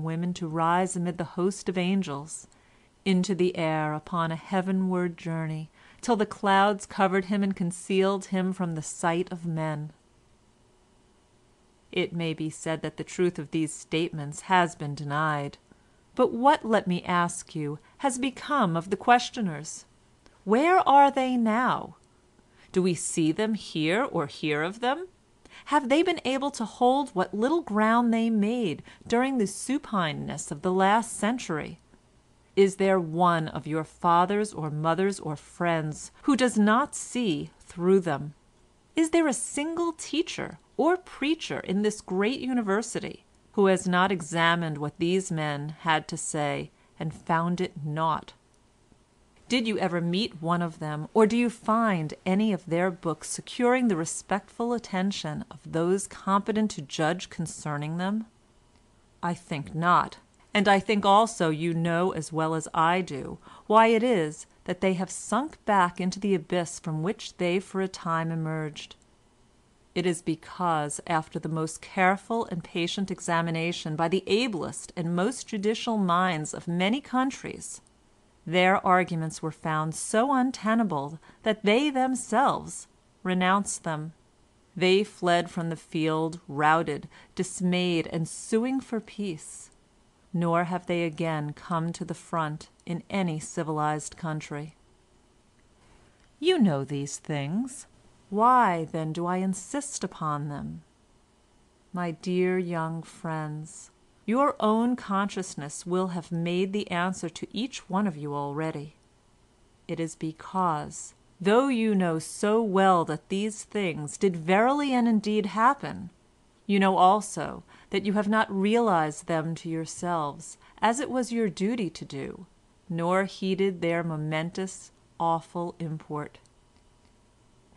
and women to rise amid the host of angels, into the air upon a heavenward journey, till the clouds covered him and concealed him from the sight of men. It may be said that the truth of these statements has been denied. But what, let me ask you, has become of the questioners? Where are they now? Do we see them here or hear of them? Have they been able to hold what little ground they made during the supineness of the last century? Is there one of your fathers or mothers or friends who does not see through them? Is there a single teacher or preacher in this great university who has not examined what these men had to say and found it naught? Did you ever meet one of them, or do you find any of their books securing the respectful attention of those competent to judge concerning them? I think not, and I think also you know as well as I do why it is that they have sunk back into the abyss from which they for a time emerged. It is because, after the most careful and patient examination by the ablest and most judicial minds of many countries, their arguments were found so untenable that they themselves renounced them. They fled from the field routed, dismayed, and suing for peace, nor have they again come to the front in any civilized country. You know these things. Why, then, do I insist upon them? My dear young friends, your own consciousness will have made the answer to each one of you already. It is because, though you know so well that these things did verily and indeed happen, you know also that you have not realized them to yourselves, as it was your duty to do, nor heeded their momentous, awful import.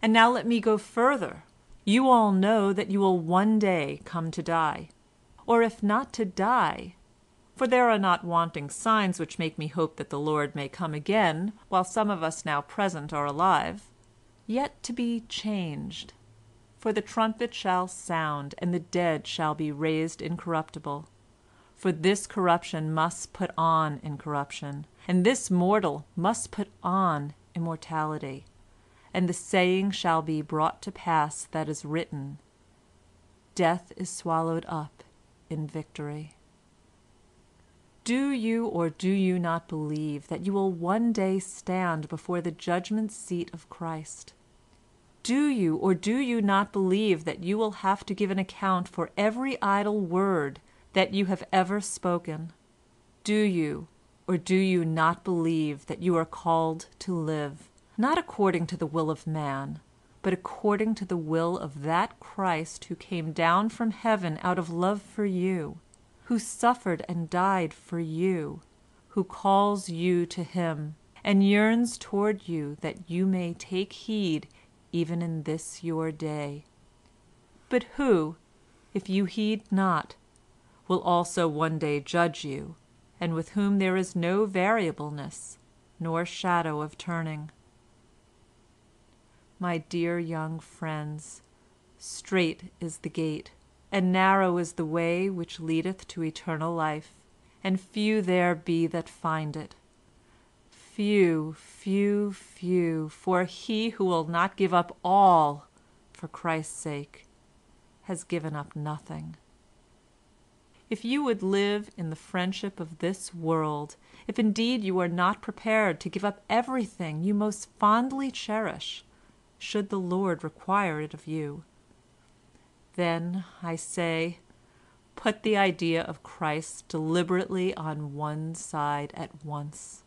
And now let me go further. You all know that you will one day come to die, or if not to die, for there are not wanting signs which make me hope that the Lord may come again while some of us now present are alive, yet to be changed. For the trumpet shall sound, and the dead shall be raised incorruptible. For this corruption must put on incorruption, and this mortal must put on immortality. And the saying shall be brought to pass that is written, Death is swallowed up in victory. Do you or do you not believe that you will one day stand before the judgment seat of Christ? Do you or do you not believe that you will have to give an account for every idle word that you have ever spoken? Do you or do you not believe that you are called to live, not according to the will of man, but according to the will of that Christ who came down from heaven out of love for you, who suffered and died for you, who calls you to him, and yearns toward you that you may take heed even in this your day, but who, if you heed not, will also one day judge you, and with whom there is no variableness, nor shadow of turning. My dear young friends, strait is the gate, and narrow is the way which leadeth to eternal life, and few there be that find it. Few, few, few, for he who will not give up all for Christ's sake has given up nothing. If you would live in the friendship of this world, if indeed you are not prepared to give up everything you most fondly cherish, should the Lord require it of you, then, I say, put the idea of Christ deliberately on one side at once.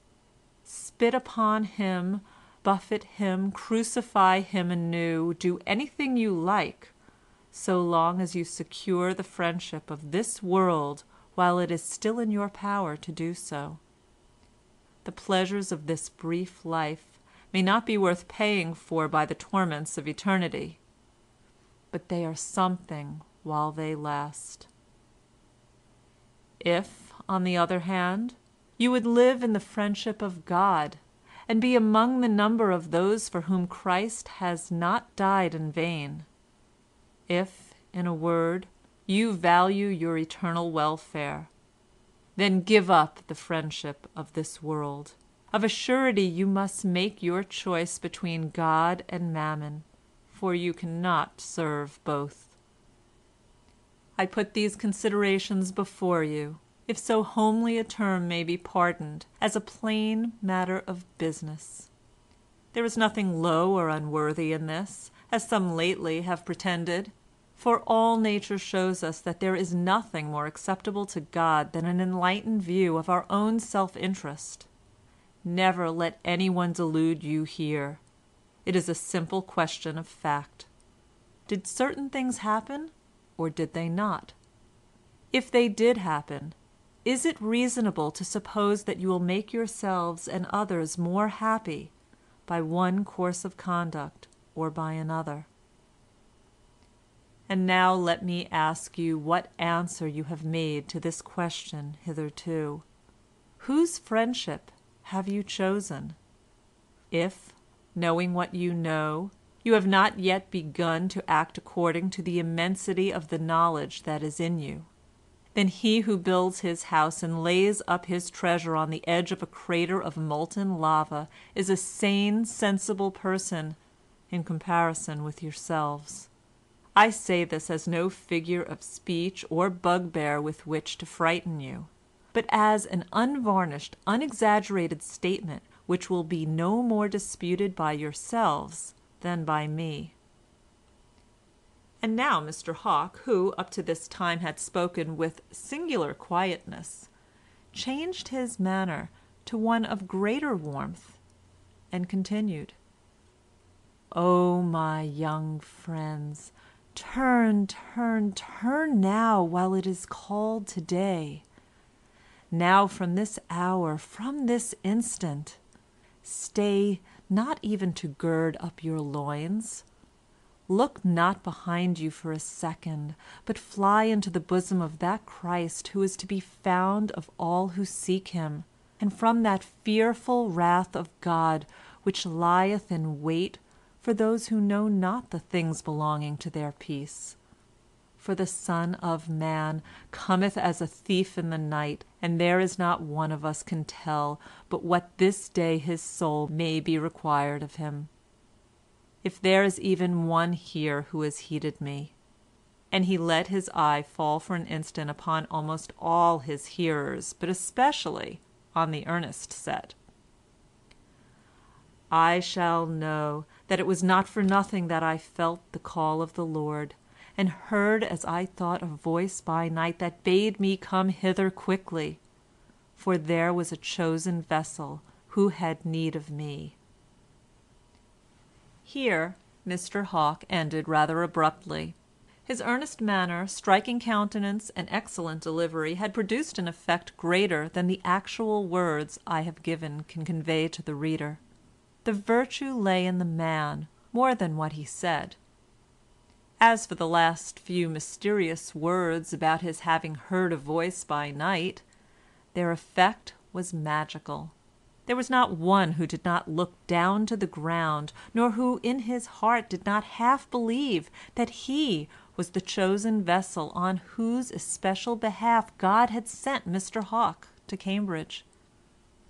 Spit upon him, buffet him, crucify him anew, do anything you like, so long as you secure the friendship of this world while it is still in your power to do so. The pleasures of this brief life may not be worth paying for by the torments of eternity, but they are something while they last. If, on the other hand, you would live in the friendship of God, and be among the number of those for whom Christ has not died in vain, if, in a word, you value your eternal welfare, Then give up the friendship of this world. Of a surety you must make your choice between God and Mammon, for you cannot serve both. I put these considerations before you, if so homely a term may be pardoned, as a plain matter of business. There is nothing low or unworthy in this, as some lately have pretended, for all nature shows us that there is nothing more acceptable to God than an enlightened view of our own self-interest. Never let any one delude you here. It is a simple question of fact. Did certain things happen, or did they not? If they did happen, is it reasonable to suppose that you will make yourselves and others more happy by one course of conduct or by another? And now let me ask you what answer you have made to this question hitherto. Whose friendship have you chosen? If, knowing what you know, you have not yet begun to act according to the immensity of the knowledge that is in you, then he who builds his house and lays up his treasure on the edge of a crater of molten lava is a sane, sensible person in comparison with yourselves. I say this as no figure of speech or bugbear with which to frighten you, but as an unvarnished, unexaggerated statement which will be no more disputed by yourselves than by me. And now Mr. Hawke, who up to this time had spoken with singular quietness, changed his manner to one of greater warmth, and continued, "O my young friends, turn, turn, turn now while it is called today. Now from this hour, from this instant, stay not even to gird up your loins. Look not behind you for a second, but fly into the bosom of that Christ who is to be found of all who seek him, and from that fearful wrath of God which lieth in wait for those who know not the things belonging to their peace. For the Son of Man cometh as a thief in the night, and there is not one of us can tell but what this day his soul may be required of him. If there is even one here who has heeded me," and he let his eye fall for an instant upon almost all his hearers, but especially on the earnest set, "I shall know that it was not for nothing that I felt the call of the Lord, and heard as I thought a voice by night that bade me come hither quickly, for there was a chosen vessel who had need of me." Here Mr. Hawke ended rather abruptly. His earnest manner, striking countenance, and excellent delivery had produced an effect greater than the actual words I have given can convey to the reader. The virtue lay in the man more than what he said. As for the last few mysterious words about his having heard a voice by night, their effect was magical. There was not one who did not look down to the ground, nor who in his heart did not half believe that he was the chosen vessel on whose especial behalf God had sent Mr. Hawke to Cambridge.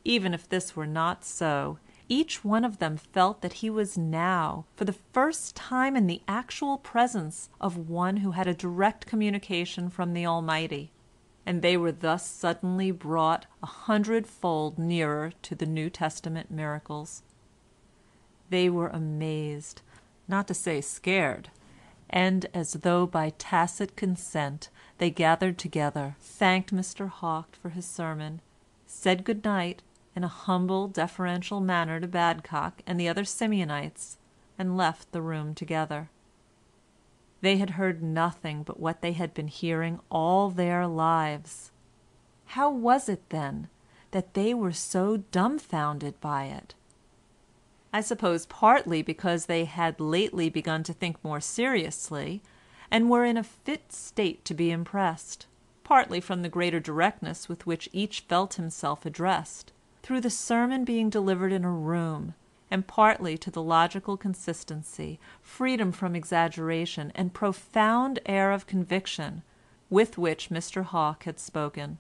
Even if this were not so, each one of them felt that he was now, for the first time, in the actual presence of one who had a direct communication from the Almighty, and they were thus suddenly brought 100-fold nearer to the New Testament miracles. They were amazed, not to say scared, and as though by tacit consent they gathered together, thanked Mr. Hawke for his sermon, said good night in a humble, deferential manner to Badcock and the other Simeonites, and left the room together. They had heard nothing but what they had been hearing all their lives. How was it, then, that they were so dumbfounded by it? I suppose partly because they had lately begun to think more seriously, and were in a fit state to be impressed, partly from the greater directness with which each felt himself addressed, through the sermon being delivered in a room, and partly to the logical consistency, freedom from exaggeration, and profound air of conviction with which Mr. Hawke had spoken.